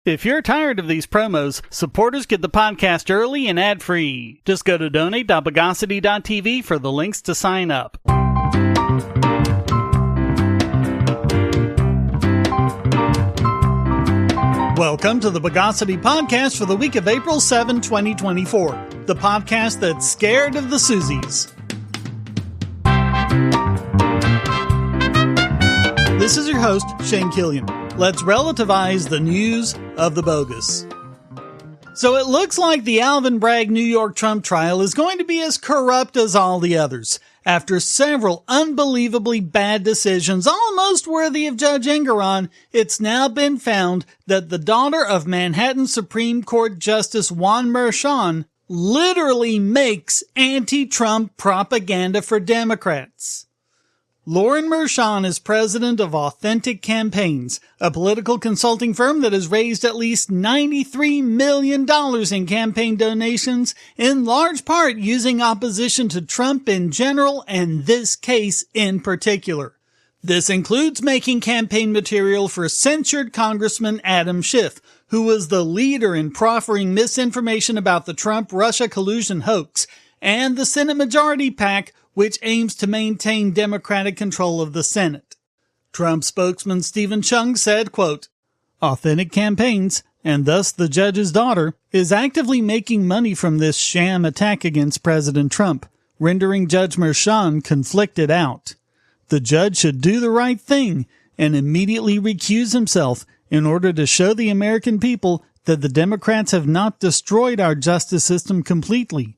If you're tired of these promos, supporters get the podcast early and ad-free. Just go to donate.bogosity.tv for the links to sign up. Welcome to the Bogosity podcast for the week of April 7, 2024. The podcast that's scared of the Susies. This is your host, Shane Killian. Let's relativize the news of the bogus. So it looks like the Alvin Bragg New York Trump trial is going to be as corrupt as all the others. After several unbelievably bad decisions, almost worthy of Judge Engoron, it's now been found that the daughter of Manhattan Supreme Court Justice Juan Merchan literally makes anti-Trump propaganda for Democrats. Lauren Merchan is president of Authentic Campaigns, a political consulting firm that has raised at least $93 million in campaign donations, in large part using opposition to Trump in general and this case in particular. This includes making campaign material for censured Congressman Adam Schiff, who was the leader in proffering misinformation about the Trump-Russia collusion hoax, and the Senate Majority PAC, which aims to maintain Democratic control of the Senate. Trump spokesman Stephen Chung said, quote, "Authentic Campaigns, and thus the judge's daughter, is actively making money from this sham attack against President Trump, rendering Judge Merchan conflicted out. The judge should do the right thing and immediately recuse himself in order to show the American people that the Democrats have not destroyed our justice system completely.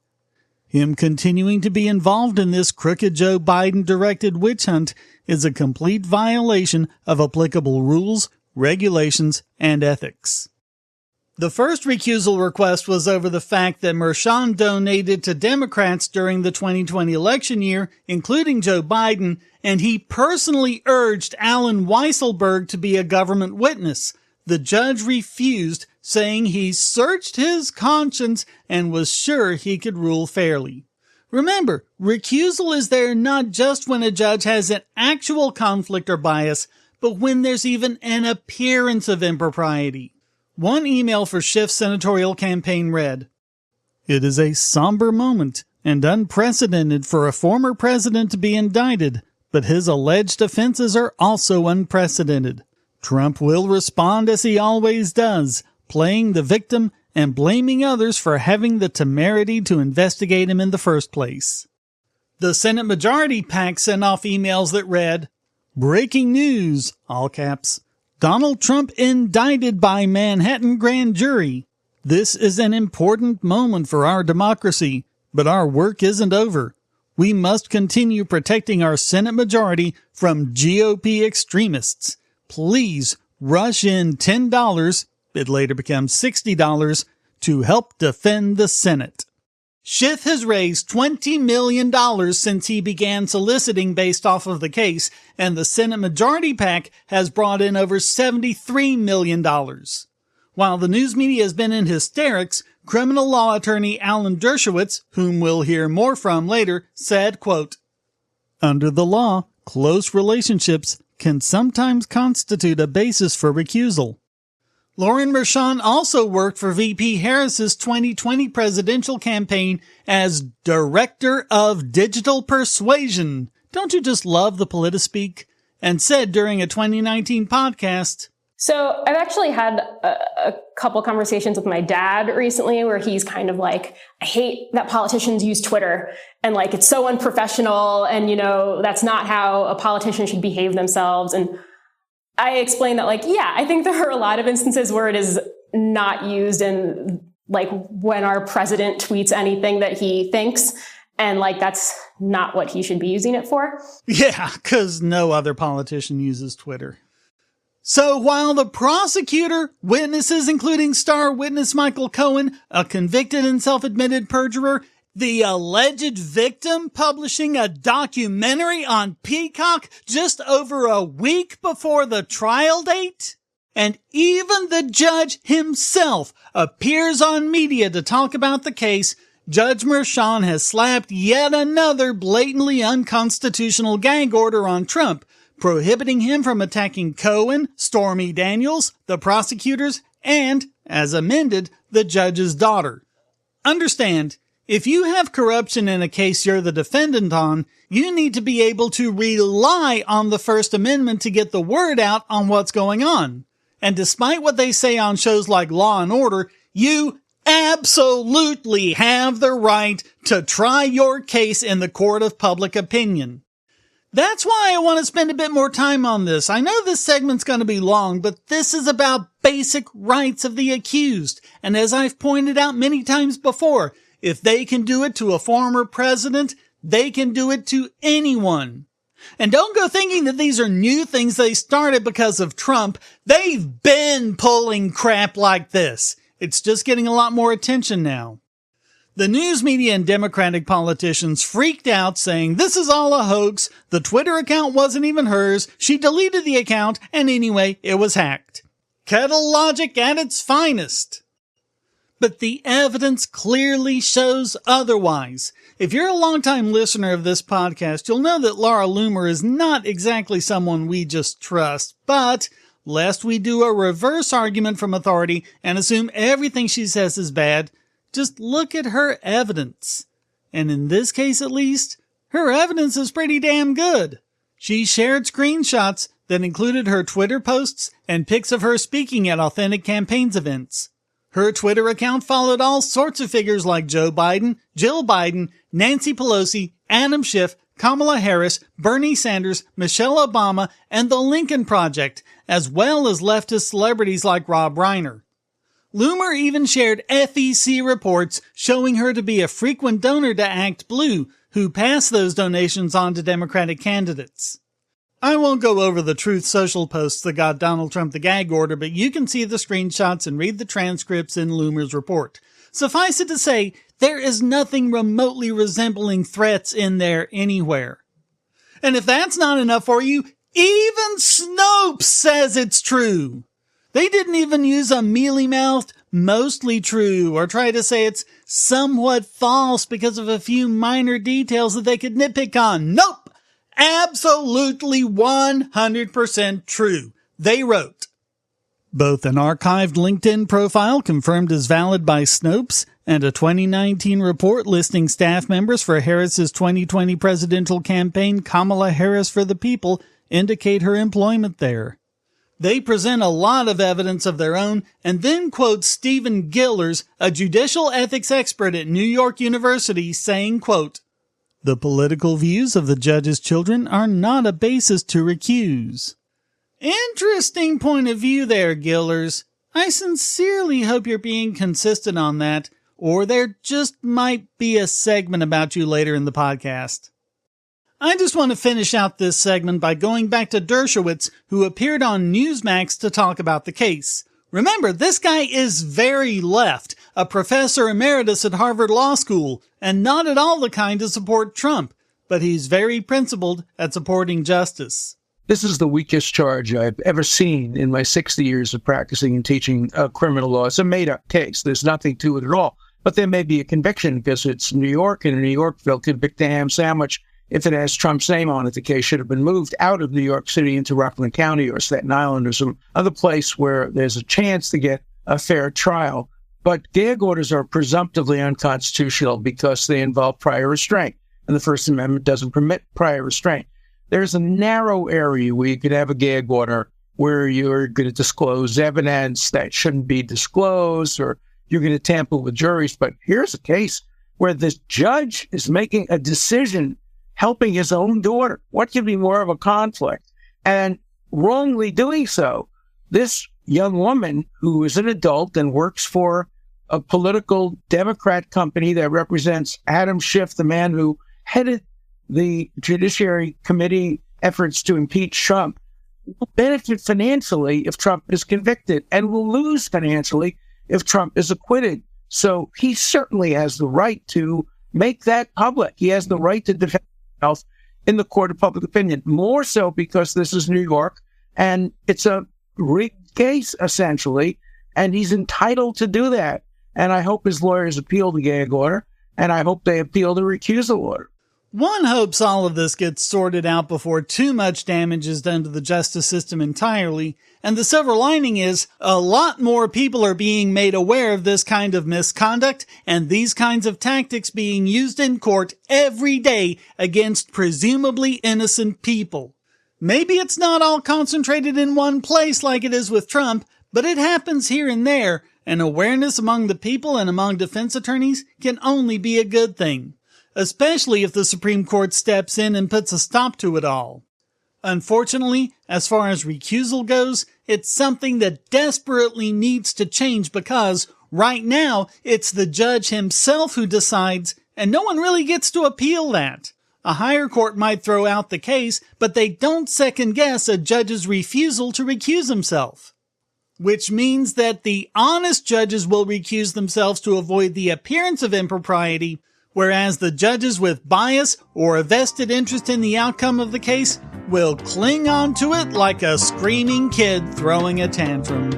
Him continuing to be involved in this crooked Joe Biden-directed witch hunt is a complete violation of applicable rules, regulations, and ethics." The first recusal request was over the fact that Merchan donated to Democrats during the 2020 election year, including Joe Biden, and he personally urged Alan Weisselberg to be a government witness. The judge refused, saying he searched his conscience and was sure he could rule fairly. Remember, recusal is there not just when a judge has an actual conflict or bias, but when there's even an appearance of impropriety. One email for Schiff's senatorial campaign read, "It is a somber moment and unprecedented for a former president to be indicted, but his alleged offenses are also unprecedented. Trump will respond as he always does, playing the victim and blaming others for having the temerity to investigate him in the first place." The Senate Majority PAC sent off emails that read, "Breaking news," all caps, "Donald Trump indicted by Manhattan grand jury. This is an important moment for our democracy, but our work isn't over. We must continue protecting our Senate majority from GOP extremists. Please rush in $10, it later becomes $60, to help defend the Senate." Schiff has raised $20 million since he began soliciting based off of the case, and the Senate Majority PAC has brought in over $73 million. While the news media has been in hysterics, criminal law attorney Alan Dershowitz, whom we'll hear more from later, said, quote, "Under the law, close relationships can sometimes constitute a basis for recusal." Lauren Merchan also worked for VP Harris's 2020 presidential campaign as Director of Digital Persuasion. Don't you just love the politispeak? And said during a 2019 podcast, "So I've actually had a couple conversations with my dad recently where he's kind of like, I hate that politicians use Twitter and like it's so unprofessional and, you know, that's not how a politician should behave themselves." And I explained that, like, yeah, I think there are a lot of instances where it is not used, and like when our president tweets anything that he thinks, and like that's not what he should be using it for. Yeah, because no other politician uses Twitter. So while the prosecutor, witnesses including star witness Michael Cohen, a convicted and self-admitted perjurer, the alleged victim publishing a documentary on Peacock just over a week before the trial date, and even the judge himself appears on media to talk about the case, Judge Merchan has slapped yet another blatantly unconstitutional gag order on Trump, prohibiting him from attacking Cohen, Stormy Daniels, the prosecutors, and, as amended, the judge's daughter. Understand, if you have corruption in a case you're the defendant on, you need to be able to rely on the First Amendment to get the word out on what's going on. And despite what they say on shows like Law and Order, you absolutely have the right to try your case in the court of public opinion. That's why I want to spend a bit more time on this. I know this segment's going to be long, but this is about basic rights of the accused. And as I've pointed out many times before, if they can do it to a former president, they can do it to anyone. And don't go thinking that these are new things they started because of Trump. They've been pulling crap like this. It's just getting a lot more attention now. The news media and Democratic politicians freaked out saying this is all a hoax, the Twitter account wasn't even hers, she deleted the account, and anyway, it was hacked. Kettle logic at its finest. But the evidence clearly shows otherwise. If you're a longtime listener of this podcast, you'll know that Laura Loomer is not exactly someone we just trust, but lest we do a reverse argument from authority and assume everything she says is bad, just look at her evidence. And in this case at least, her evidence is pretty damn good. She shared screenshots that included her Twitter posts and pics of her speaking at authentic campaigns events. Her Twitter account followed all sorts of figures like Joe Biden, Jill Biden, Nancy Pelosi, Adam Schiff, Kamala Harris, Bernie Sanders, Michelle Obama, and the Lincoln Project, as well as leftist celebrities like Rob Reiner. Loomer even shared FEC reports showing her to be a frequent donor to Act Blue, who passed those donations on to Democratic candidates. I won't go over the Truth Social posts that got Donald Trump the gag order, but you can see the screenshots and read the transcripts in Loomer's report. Suffice it to say, there is nothing remotely resembling threats in there anywhere. And if that's not enough for you, even Snopes says it's true. They didn't even use a mealy-mouthed, mostly true, or try to say it's somewhat false because of a few minor details that they could nitpick on. Nope! Absolutely 100% true. They wrote, both an archived LinkedIn profile confirmed as valid by Snopes and a 2019 report listing staff members for Harris's 2020 presidential campaign, Kamala Harris for the People, indicate her employment there. They present a lot of evidence of their own and then quote Stephen Gillers, a judicial ethics expert at New York University, saying, quote, the political views of the judge's children are not a basis to recuse. Interesting point of view there, Gillers. I sincerely hope you're being consistent on that, or there just might be a segment about you later in the podcast. I just want to finish out this segment by going back to Dershowitz, who appeared on Newsmax to talk about the case. Remember, this guy is very left, a professor emeritus at Harvard Law School, and not at all the kind to support Trump, but he's very principled at supporting justice. This is the weakest charge I've ever seen in my 60 years of practicing and teaching criminal law. It's a made-up case. There's nothing to it at all. But there may be a conviction because it's New York, and in New York, they'll convict a ham sandwich if it has Trump's name on it. The case should have been moved out of New York City into Rockland County or Staten Island or some other place where there's a chance to get a fair trial. But gag orders are presumptively unconstitutional because they involve prior restraint, and the First Amendment doesn't permit prior restraint. There's a narrow area where you could have a gag order where you're going to disclose evidence that shouldn't be disclosed, or you're going to tamper with juries. But here's a case where this judge is making a decision helping his own daughter. What could be more of a conflict? And wrongly doing so, this young woman who is an adult and works for a political Democrat company that represents Adam Schiff, the man who headed the Judiciary Committee efforts to impeach Trump, will benefit financially if Trump is convicted and will lose financially if Trump is acquitted. So he certainly has the right to make that public. He has the right to defend himself in the court of public opinion, more so because this is New York and it's a rigged case, essentially, and he's entitled to do that. And I hope his lawyers appeal the gag order, and I hope they appeal the recusal order. One hopes all of this gets sorted out before too much damage is done to the justice system entirely, and the silver lining is a lot more people are being made aware of this kind of misconduct and these kinds of tactics being used in court every day against presumably innocent people. Maybe it's not all concentrated in one place like it is with Trump, but it happens here and there, and awareness among the people and among defense attorneys can only be a good thing, especially if the Supreme Court steps in and puts a stop to it all. Unfortunately, as far as recusal goes, it's something that desperately needs to change because right now it's the judge himself who decides, and no one really gets to appeal that. A higher court might throw out the case, but they don't second-guess a judge's refusal to recuse himself. Which means that the honest judges will recuse themselves to avoid the appearance of impropriety, whereas the judges with bias or a vested interest in the outcome of the case will cling on to it like a screaming kid throwing a tantrum.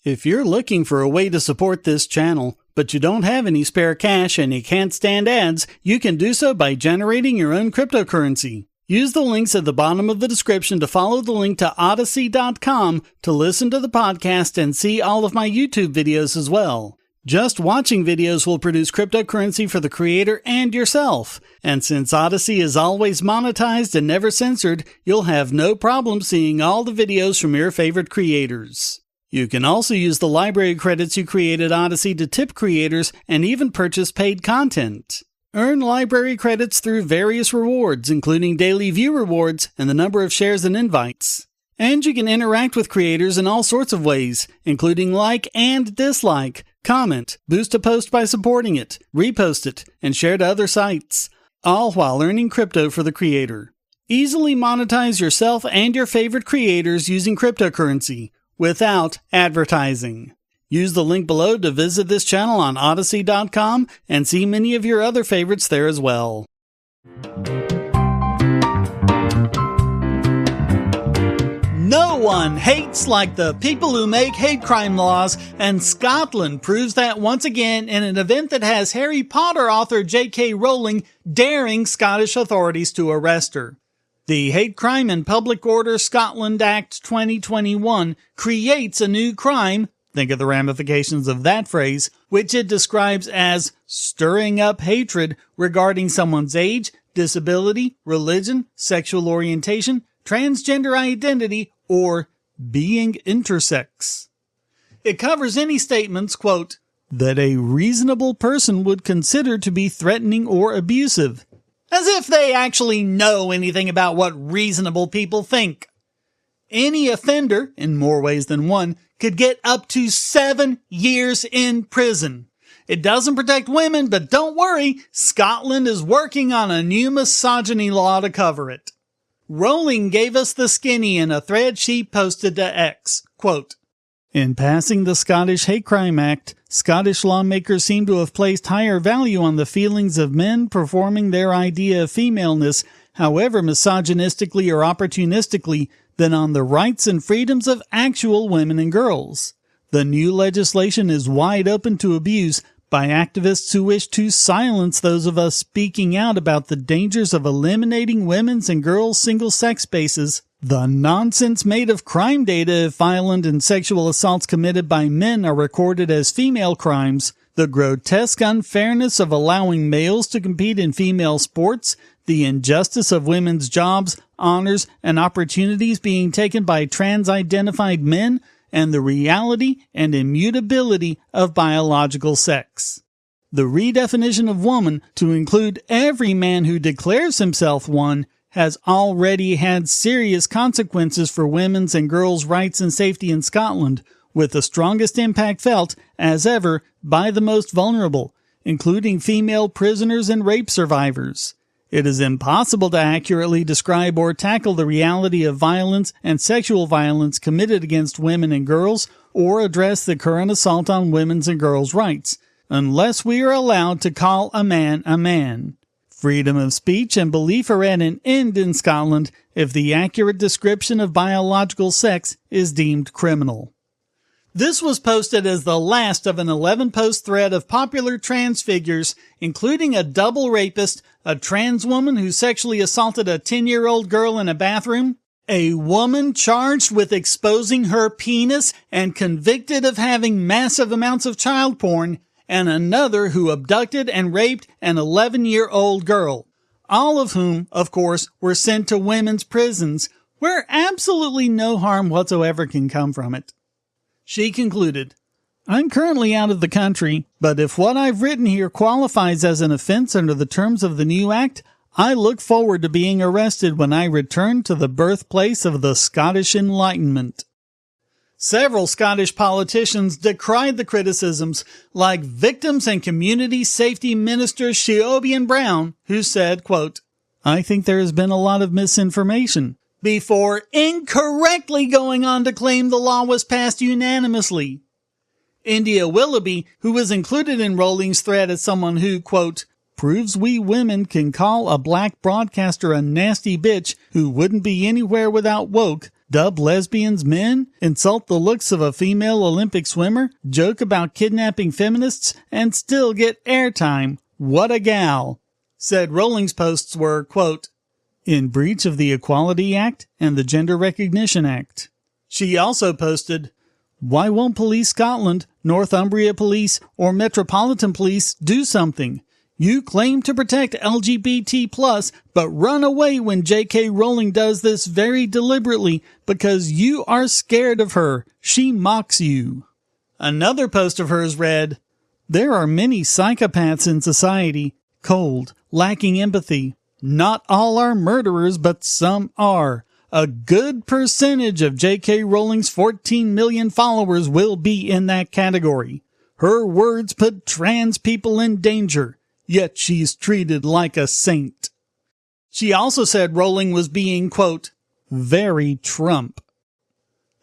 If you're looking for a way to support this channel, but you don't have any spare cash and you can't stand ads, you can do so by generating your own cryptocurrency. Use the links at the bottom of the description to follow the link to Odyssey.com to listen to the podcast and see all of my YouTube videos as well. Just watching videos will produce cryptocurrency for the creator and yourself. And since Odyssey is always monetized and never censored, you'll have no problem seeing all the videos from your favorite creators. You can also use the library credits you created Odyssey to tip creators and even purchase paid content. Earn library credits through various rewards, including daily view rewards and the number of shares and invites. And you can interact with creators in all sorts of ways, including like and dislike, comment, boost a post by supporting it, repost it, and share to other sites, all while earning crypto for the creator. Easily monetize yourself and your favorite creators using cryptocurrency, without advertising. Use the link below to visit this channel on Odyssey.com and see many of your other favorites there as well. No one hates like the people who make hate crime laws, and Scotland proves that once again in an event that has Harry Potter author J.K. Rowling daring Scottish authorities to arrest her. The Hate Crime and Public Order Scotland Act 2021 creates a new crime, think of the ramifications of that phrase, which it describes as stirring up hatred regarding someone's age, disability, religion, sexual orientation, transgender identity, or being intersex. It covers any statements, quote, that a reasonable person would consider to be threatening or abusive. As if they actually know anything about what reasonable people think. Any offender, in more ways than one, could get up to 7 years in prison. It doesn't protect women, but don't worry, Scotland is working on a new misogyny law to cover it. Rowling gave us the skinny in a thread she posted to X. Quote, in passing the Scottish Hate Crime Act, Scottish lawmakers seem to have placed higher value on the feelings of men performing their idea of femaleness, however misogynistically or opportunistically, than on the rights and freedoms of actual women and girls. The new legislation is wide open to abuse by activists who wish to silence those of us speaking out about the dangers of eliminating women's and girls' single-sex spaces, the nonsense made of crime data if violent and sexual assaults committed by men are recorded as female crimes, the grotesque unfairness of allowing males to compete in female sports, the injustice of women's jobs, honors, and opportunities being taken by trans-identified men, and the reality and immutability of biological sex. The redefinition of woman to include every man who declares himself one has already had serious consequences for women's and girls' rights and safety in Scotland, with the strongest impact felt, as ever, by the most vulnerable, including female prisoners and rape survivors. It is impossible to accurately describe or tackle the reality of violence and sexual violence committed against women and girls, or address the current assault on women's and girls' rights, unless we are allowed to call a man a man. Freedom of speech and belief are at an end in Scotland if the accurate description of biological sex is deemed criminal. This was posted as the last of an 11-post thread of popular trans figures, including a double rapist, a trans woman who sexually assaulted a 10-year-old girl in a bathroom, a woman charged with exposing her penis and convicted of having massive amounts of child porn, and another who abducted and raped an 11-year-old girl. All of whom, of course, were sent to women's prisons, where absolutely no harm whatsoever can come from it. She concluded, I'm currently out of the country, but if what I've written here qualifies as an offense under the terms of the new act, I look forward to being arrested when I return to the birthplace of the Scottish Enlightenment. Several Scottish politicians decried the criticisms, like Victims and Community Safety Minister Sheobian Brown, who said, quote, I think there has been a lot of misinformation, before incorrectly going on to claim the law was passed unanimously. India Willoughby, who was included in Rowling's thread as someone who, quote, proves we women can call a black broadcaster a nasty bitch who wouldn't be anywhere without woke, dub lesbians men, insult the looks of a female Olympic swimmer, joke about kidnapping feminists, and still get airtime. What a gal. Said Rowling's posts were, quote, in breach of the Equality Act and the Gender Recognition Act. She also posted, why won't Police Scotland, Northumbria Police, or Metropolitan Police do something? You claim to protect LGBT+, but run away when J.K. Rowling does this very deliberately because you are scared of her. She mocks you. Another post of hers read, there are many psychopaths in society, cold, lacking empathy. Not all are murderers, but some are. A good percentage of J.K. Rowling's 14 million followers will be in that category. Her words put trans people in danger. Yet she's treated like a saint. She also said Rowling was being, quote, very Trump.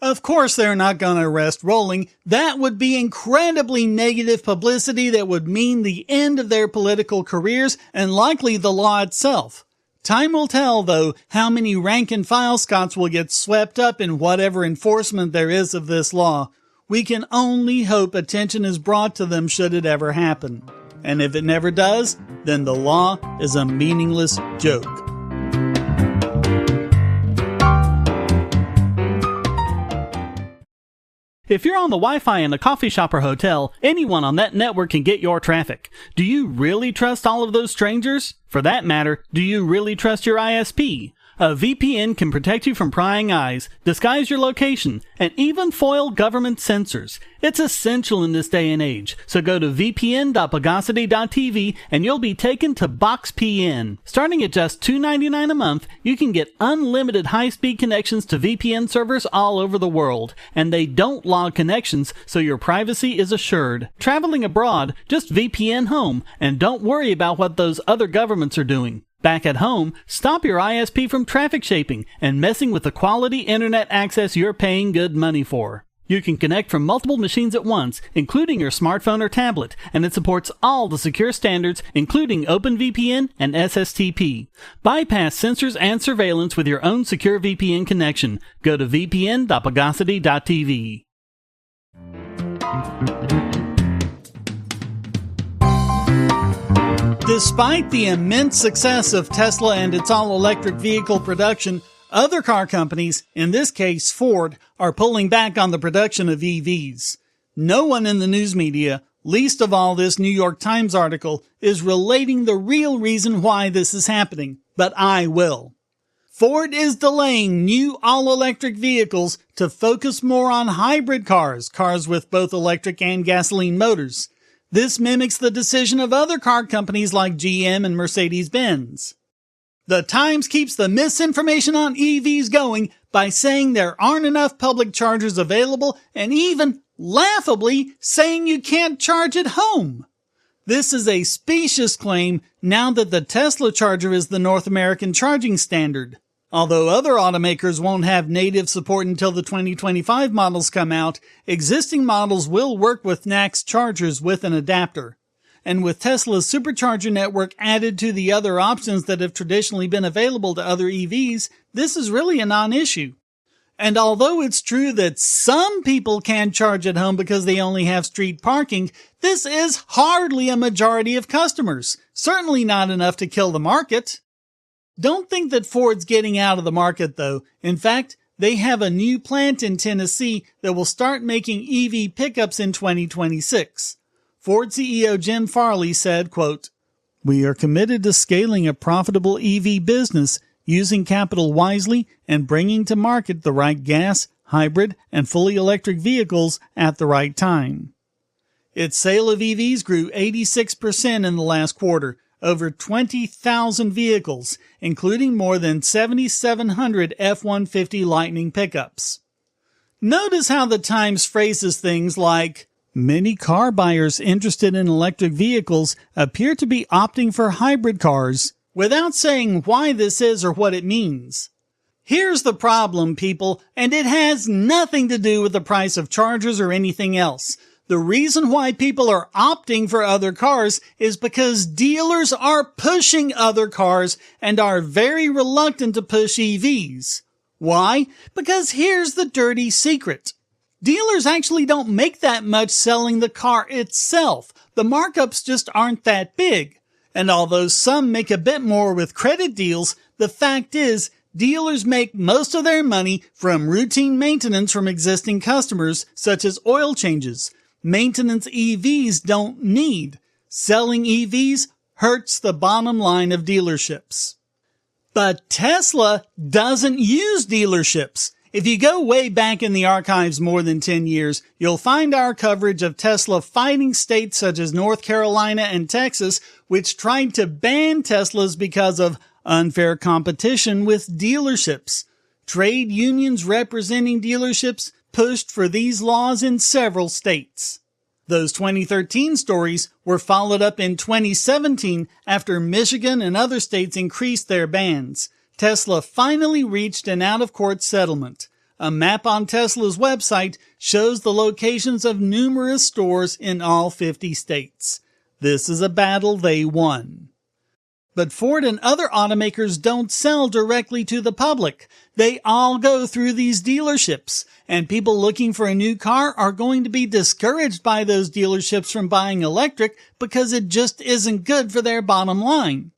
Of course they're not going to arrest Rowling. That would be incredibly negative publicity that would mean the end of their political careers and likely the law itself. Time will tell, though, how many rank-and-file Scots will get swept up in whatever enforcement there is of this law. We can only hope attention is brought to them should it ever happen. And if it never does, then the law is a meaningless joke. If you're on the Wi-Fi in a coffee shop or hotel, anyone on that network can get your traffic. Do you really trust all of those strangers? For that matter, do you really trust your ISP? A VPN can protect you from prying eyes, disguise your location, and even foil government censors. It's essential in this day and age, so go to vpn.bogosity.tv and you'll be taken to BoxPN. Starting at just $2.99 a month, you can get unlimited high-speed connections to VPN servers all over the world, and they don't log connections, so your privacy is assured. Traveling abroad, just VPN home, and don't worry about what those other governments are doing. Back at home, stop your ISP from traffic shaping and messing with the quality internet access you're paying good money for. You can connect from multiple machines at once, including your smartphone or tablet, and it supports all the secure standards, including OpenVPN and SSTP. Bypass censors and surveillance with your own secure VPN connection. Go to vpn.bogosity.tv. Despite the immense success of Tesla and its all-electric vehicle production, other car companies, in this case Ford, are pulling back on the production of EVs. No one in the news media, least of all this New York Times article, is relating the real reason why this is happening, but I will. Ford is delaying new all-electric vehicles to focus more on hybrid cars with both electric and gasoline motors. This mimics the decision of other car companies like GM and Mercedes-Benz. The Times keeps the misinformation on EVs going by saying there aren't enough public chargers available and even, laughably, saying you can't charge at home. This is a specious claim now that the Tesla charger is the North American charging standard. Although other automakers won't have native support until the 2025 models come out, existing models will work with NACS chargers with an adapter. And with Tesla's supercharger network added to the other options that have traditionally been available to other EVs, this is really a non-issue. And although it's true that some people can charge at home because they only have street parking, this is hardly a majority of customers. Certainly not enough to kill the market. Don't think that Ford's getting out of the market, though. In fact, they have a new plant in Tennessee that will start making EV pickups in 2026. Ford CEO Jim Farley said, quote, "We are committed to scaling a profitable EV business, using capital wisely and bringing to market the right gas, hybrid, and fully electric vehicles at the right time." Its sale of EVs grew 86% in the last quarter, over 20,000 vehicles, including more than 7,700 F-150 Lightning pickups. Notice how the Times phrases things like, "Many car buyers interested in electric vehicles appear to be opting for hybrid cars," without saying why this is or what it means. Here's the problem, people, and it has nothing to do with the price of chargers or anything else. The reason why people are opting for other cars is because dealers are pushing other cars and are very reluctant to push EVs. Why? Because here's the dirty secret. Dealers actually don't make that much selling the car itself. The markups just aren't that big. And although some make a bit more with credit deals, the fact is, dealers make most of their money from routine maintenance from existing customers, such as oil changes. Maintenance EVs don't need. Selling EVs hurts the bottom line of dealerships. But Tesla doesn't use dealerships. If you go way back in the archives more than 10 years, you'll find our coverage of Tesla fighting states such as North Carolina and Texas, which tried to ban Teslas because of unfair competition with dealerships. Trade unions representing dealerships pushed for these laws in several states. Those 2013 stories were followed up in 2017 after Michigan and other states increased their bans. Tesla finally reached an out-of-court settlement. A map on Tesla's website shows the locations of numerous stores in all 50 states. This is a battle they won. But Ford and other automakers don't sell directly to the public. They all go through these dealerships, and people looking for a new car are going to be discouraged by those dealerships from buying electric because it just isn't good for their bottom line.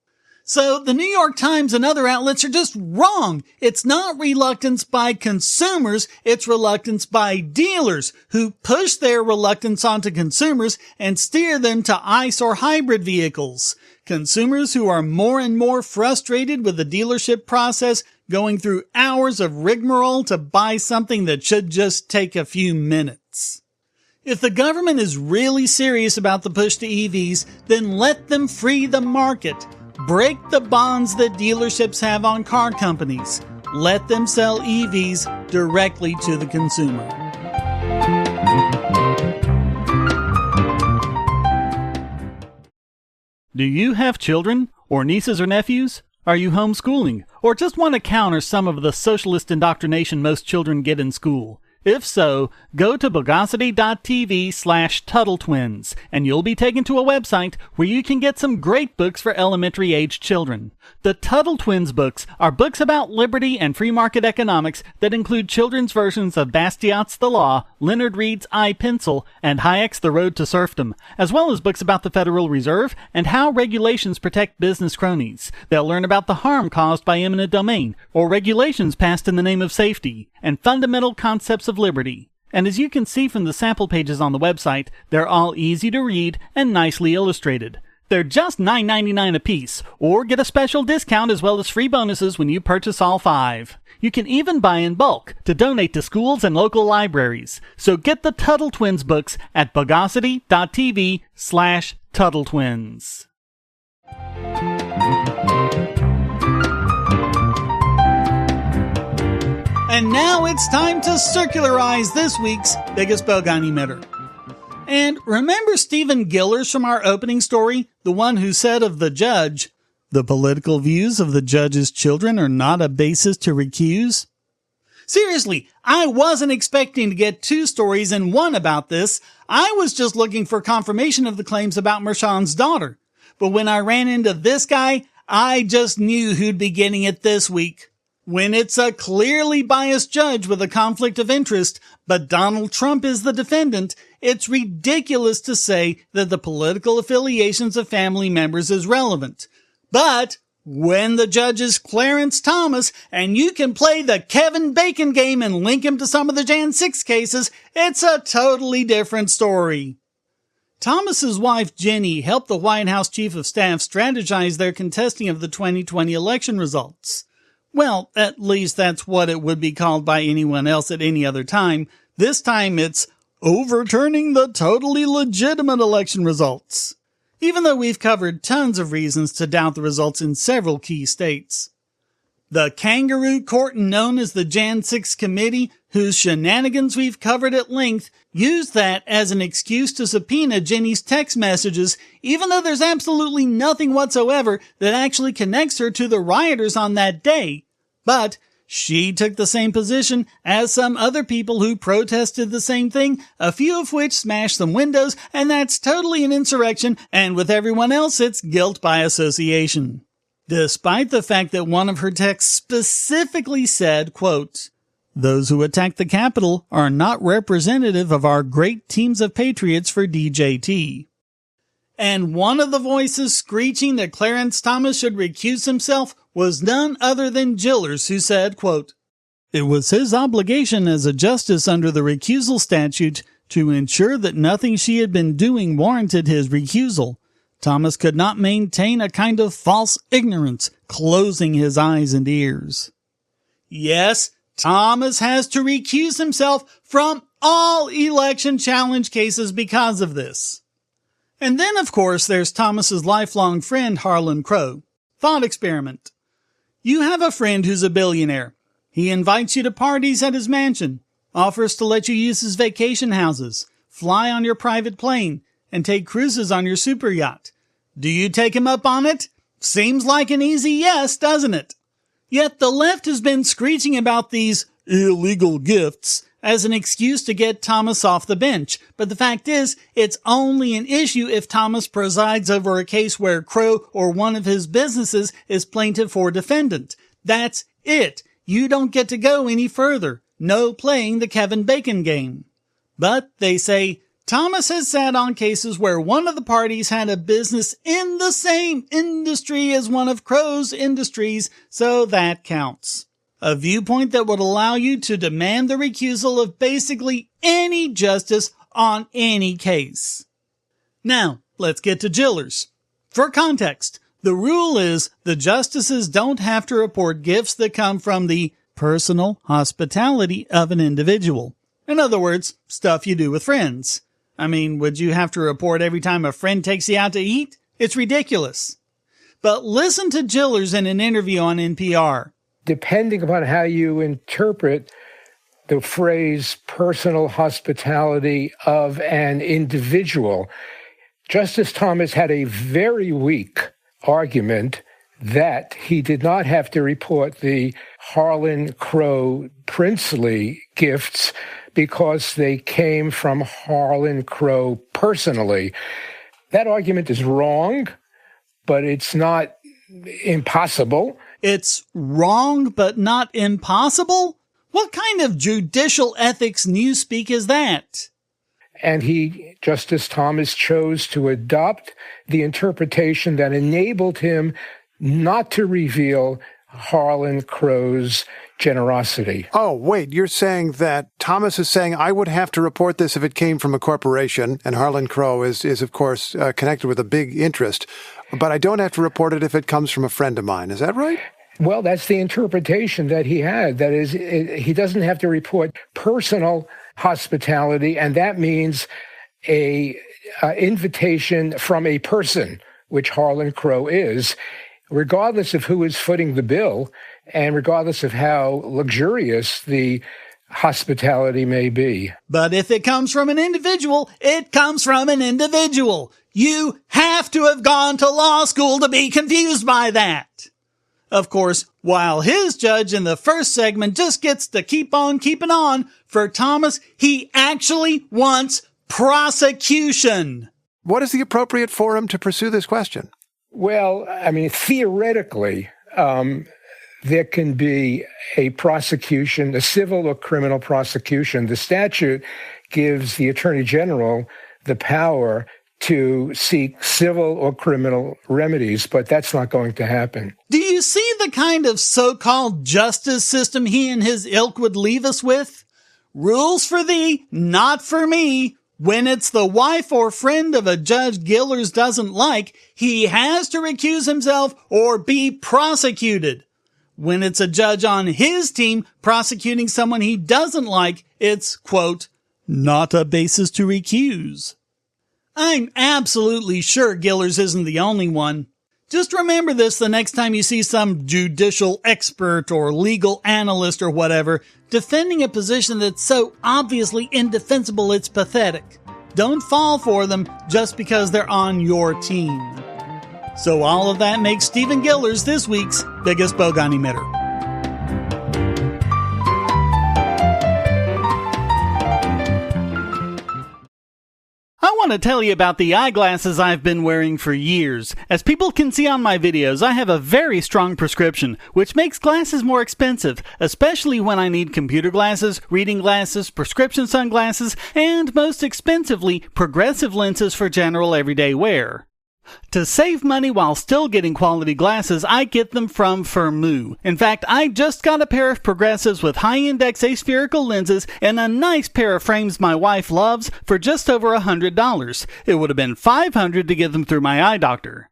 So the New York Times and other outlets are just wrong. It's not reluctance by consumers, it's reluctance by dealers who push their reluctance onto consumers and steer them to ICE or hybrid vehicles. Consumers who are more and more frustrated with the dealership process, going through hours of rigmarole to buy something that should just take a few minutes. If the government is really serious about the push to EVs, then let them free the market. Break the bonds that dealerships have on car companies. Let them sell EVs directly to the consumer. Do you have children, or nieces or nephews? Are you homeschooling, or just want to counter some of the socialist indoctrination most children get in school? If so, go to Bogosity.tv/TuttleTwins, and you'll be taken to a website where you can get some great books for elementary-aged children. The Tuttle Twins books are books about liberty and free market economics that include children's versions of Bastiat's The Law, Leonard Read's I, Pencil, and Hayek's The Road to Serfdom, as well as books about the Federal Reserve and how regulations protect business cronies. They'll learn about the harm caused by eminent domain, or regulations passed in the name of safety, and fundamental concepts of liberty. And as you can see from the sample pages on the website, they're all easy to read and nicely illustrated. They're just $9.99 a piece, or get a special discount as well as free bonuses when you purchase all 5. You can even buy in bulk to donate to schools and local libraries. So get the Tuttle Twins books at Bogosity.tv/TuttleTwins. And now it's time to circularize this week's biggest Bogon emitter. And remember Stephen Gillers from our opening story, the one who said of the judge, "The political views of the judge's children are not a basis to recuse"? Seriously, I wasn't expecting to get 2 stories in one about this. I was just looking for confirmation of the claims about Mershon's daughter. But when I ran into this guy, I just knew who'd be getting it this week. When it's a clearly biased judge with a conflict of interest, but Donald Trump is the defendant, it's ridiculous to say that the political affiliations of family members is relevant. But when the judge is Clarence Thomas and you can play the Kevin Bacon game and link him to some of the Jan 6 cases, it's a totally different story. Thomas's wife, Jenny, helped the White House Chief of Staff strategize their contesting of the 2020 election results. Well, at least that's what it would be called by anyone else at any other time. This time it's overturning the totally legitimate election results. Even though we've covered tons of reasons to doubt the results in several key states. The kangaroo court known as the Jan 6 Committee, whose shenanigans we've covered at length, used that as an excuse to subpoena Jenny's text messages, even though there's absolutely nothing whatsoever that actually connects her to the rioters on that day. But she took the same position as some other people who protested the same thing, a few of which smashed some windows, and that's totally an insurrection, and with everyone else it's guilt by association. Despite the fact that one of her texts specifically said, quote, "Those who attack the Capitol are not representative of our great teams of patriots for DJT." And one of the voices screeching that Clarence Thomas should recuse himself was none other than Gillers, who said, quote, "It was his obligation as a justice under the recusal statute to ensure that nothing she had been doing warranted his recusal. Thomas could not maintain a kind of false ignorance, closing his eyes and ears." Yes, Thomas has to recuse himself from all election challenge cases because of this. And then, of course, there's Thomas's lifelong friend, Harlan Crow. Thought experiment. You have a friend who's a billionaire. He invites you to parties at his mansion, offers to let you use his vacation houses, fly on your private plane, and take cruises on your super yacht. Do you take him up on it? Seems like an easy yes, doesn't it? Yet the left has been screeching about these illegal gifts as an excuse to get Thomas off the bench. But the fact is, it's only an issue if Thomas presides over a case where Crow or one of his businesses is plaintiff or defendant. That's it. You don't get to go any further. No playing the Kevin Bacon game. But they say, Thomas has sat on cases where one of the parties had a business in the same industry as one of Crow's industries, so that counts. A viewpoint that would allow you to demand the recusal of basically any justice on any case. Now, let's get to Gillers. For context, the rule is the justices don't have to report gifts that come from the personal hospitality of an individual. In other words, stuff you do with friends. I mean, would you have to report every time a friend takes you out to eat? It's ridiculous. But listen to Gillers in an interview on NPR. Depending upon how you interpret the phrase personal hospitality of an individual, Justice Thomas had a very weak argument that he did not have to report the Harlan Crow princely gifts because they came from Harlan Crow personally. That argument is wrong, but it's not impossible. It's wrong, but not impossible? What kind of judicial ethics newspeak is that? And Justice Thomas, chose to adopt the interpretation that enabled him not to reveal Harlan Crow's generosity. Oh, wait, you're saying that Thomas is saying I would have to report this if it came from a corporation, and Harlan Crow is of course, connected with a big interest, but I don't have to report it if it comes from a friend of mine. Is that right? Well, that's the interpretation that he had. That is, he doesn't have to report personal hospitality, and that means a invitation from a person, which Harlan Crow is, regardless of who is footing the bill and regardless of how luxurious the hospitality may be. But if it comes from an individual, it comes from an individual. You have to have gone to law school to be confused by that. Of course, while his judge in the first segment just gets to keep on keeping on, for Thomas, he actually wants prosecution. What is the appropriate forum to pursue this question? Well, I mean, theoretically, there can be a prosecution, a civil or criminal prosecution. The statute gives the Attorney General the power to seek civil or criminal remedies, but that's not going to happen. Do you see the kind of so-called justice system he and his ilk would leave us with? Rules for thee, not for me. When it's the wife or friend of a judge Gillers doesn't like, he has to recuse himself or be prosecuted. When it's a judge on his team prosecuting someone he doesn't like, it's, quote, not a basis to recuse. I'm absolutely sure Gillers isn't the only one. Just remember this the next time you see some judicial expert or legal analyst or whatever defending a position that's so obviously indefensible it's pathetic. Don't fall for them just because they're on your team. So all of that makes Stephen Gillers this week's biggest Bogon emitter. I want to tell you about the eyeglasses I've been wearing for years. As people can see on my videos, I have a very strong prescription, which makes glasses more expensive, especially when I need computer glasses, reading glasses, prescription sunglasses, and most expensively, progressive lenses for general everyday wear. To save money while still getting quality glasses, I get them from Firmoo. In fact, I just got a pair of progressives with high-index aspherical lenses and a nice pair of frames my wife loves for just over $100. It would have been $500 to get them through my eye doctor.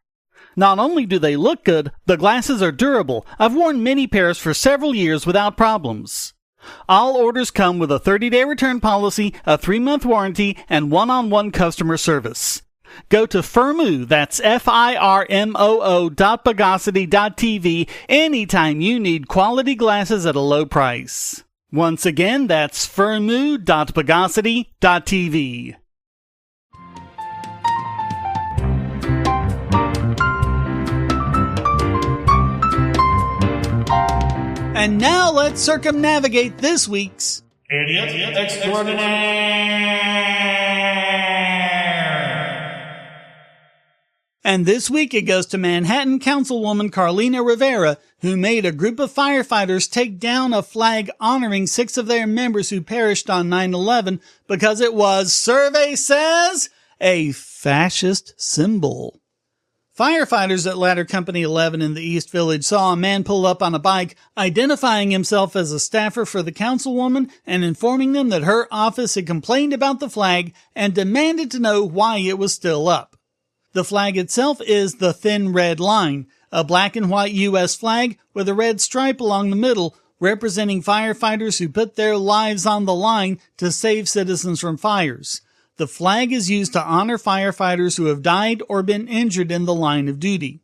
Not only do they look good, the glasses are durable. I've worn many pairs for several years without problems. All orders come with a 30-day return policy, a 3-month warranty, and one-on-one customer service. Go to Firmoo, that's FIRMOO.Bogosity.tv anytime you need quality glasses at a low price. Once again, that's Firmoo.Bogosity.tv. And now let's circumnavigate this week's Idiot Extraordinaire. And this week it goes to Manhattan Councilwoman Carlina Rivera, who made a group of firefighters take down a flag honoring 6 of their members who perished on 9/11 because it was, survey says, a fascist symbol. Firefighters at Ladder Company 11 in the East Village saw a man pull up on a bike, identifying himself as a staffer for the councilwoman and informing them that her office had complained about the flag and demanded to know why it was still up. The flag itself is the Thin Red Line, a black and white U.S. flag with a red stripe along the middle, representing firefighters who put their lives on the line to save citizens from fires. The flag is used to honor firefighters who have died or been injured in the line of duty.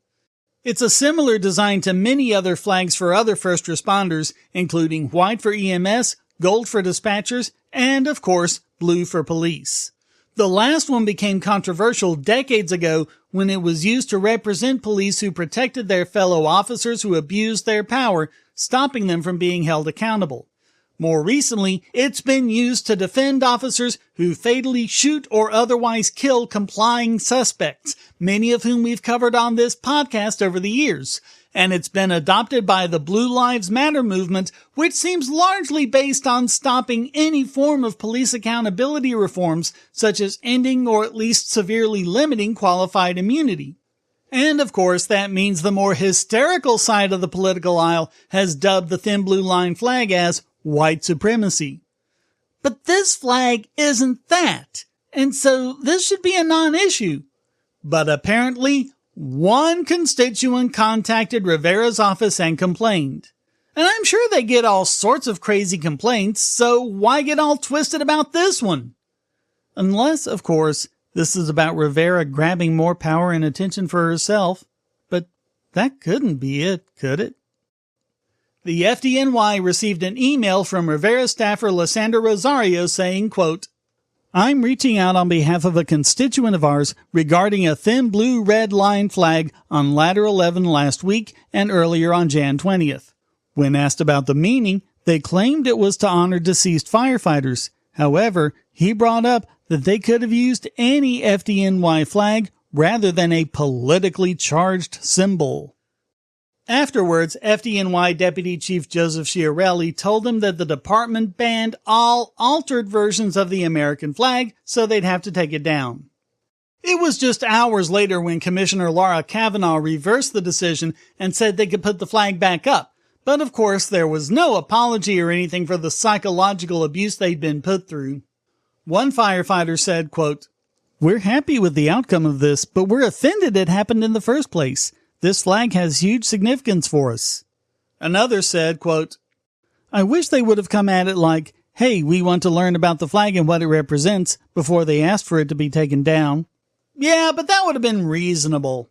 It's a similar design to many other flags for other first responders, including white for EMS, gold for dispatchers, and, of course, blue for police. The last one became controversial decades ago when it was used to represent police who protected their fellow officers who abused their power, stopping them from being held accountable. More recently, it's been used to defend officers who fatally shoot or otherwise kill complying suspects, many of whom we've covered on this podcast over the years. And it's been adopted by the Blue Lives Matter movement, which seems largely based on stopping any form of police accountability reforms, such as ending or at least severely limiting qualified immunity. And of course, that means the more hysterical side of the political aisle has dubbed the Thin Blue Line flag as white supremacy. But this flag isn't that, and so this should be a non-issue. But apparently, one constituent contacted Rivera's office and complained. And I'm sure they get all sorts of crazy complaints, so why get all twisted about this one? Unless, of course, this is about Rivera grabbing more power and attention for herself. But that couldn't be it, could it? The FDNY received an email from Rivera staffer Lysandra Rosario saying, quote, I'm reaching out on behalf of a constituent of ours regarding a thin blue red line flag on Ladder 11 last week and earlier on Jan 20th. When asked about the meaning, they claimed it was to honor deceased firefighters. However, he brought up that they could have used any FDNY flag rather than a politically charged symbol. Afterwards, FDNY Deputy Chief Joseph Schiarelli told him that the department banned all altered versions of the American flag, so they'd have to take it down. It was just hours later when Commissioner Laura Kavanaugh reversed the decision and said they could put the flag back up. But of course, there was no apology or anything for the psychological abuse they'd been put through. One firefighter said, quote, "We're happy with the outcome of this, but we're offended it happened in the first place. This flag has huge significance for us." Another said, quote, "I wish they would have come at it like, hey, we want to learn about the flag and what it represents before they asked for it to be taken down." Yeah, but that would have been reasonable.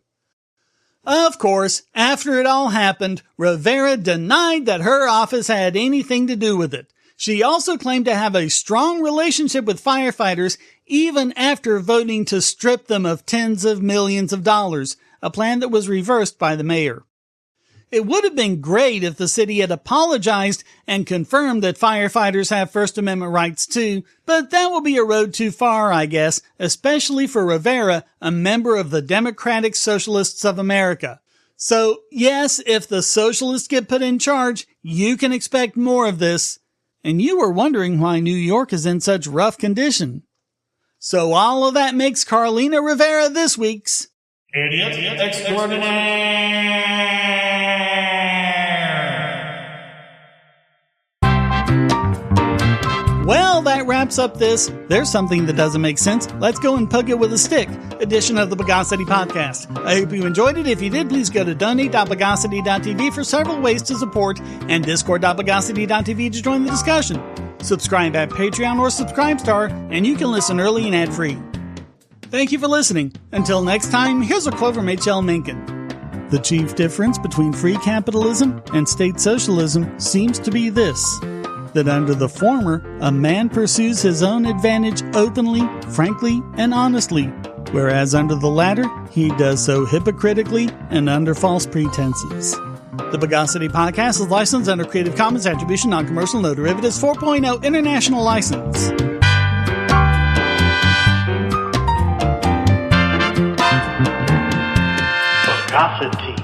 Of course, after it all happened, Rivera denied that her office had anything to do with it. She also claimed to have a strong relationship with firefighters even after voting to strip them of tens of millions of dollars, a plan that was reversed by the mayor. It would have been great if the city had apologized and confirmed that firefighters have First Amendment rights too, but that will be a road too far, I guess, especially for Rivera, a member of the Democratic Socialists of America. So, yes, if the socialists get put in charge, you can expect more of this. And you were wondering why New York is in such rough condition. So all of that makes Carlina Rivera this week's Idiot Extraordinaire. Well, that wraps up this "There's Something That Doesn't Make Sense, Let's Go and Poke It With a Stick" edition of the Bogosity podcast. I hope you enjoyed it. If you did, please go to donate.bogosity.tv for several ways to support and discord.bogosity.tv to join the discussion. Subscribe at Patreon or Subscribestar, and you can listen early and ad-free. Thank you for listening. Until next time, here's a quote from H.L. Mencken. "The chief difference between free capitalism and state socialism seems to be this, that under the former, a man pursues his own advantage openly, frankly, and honestly, whereas under the latter, he does so hypocritically and under false pretenses." The Bogosity podcast is licensed under Creative Commons Attribution Non-Commercial No Derivatives 4.0 International License. Bogosity.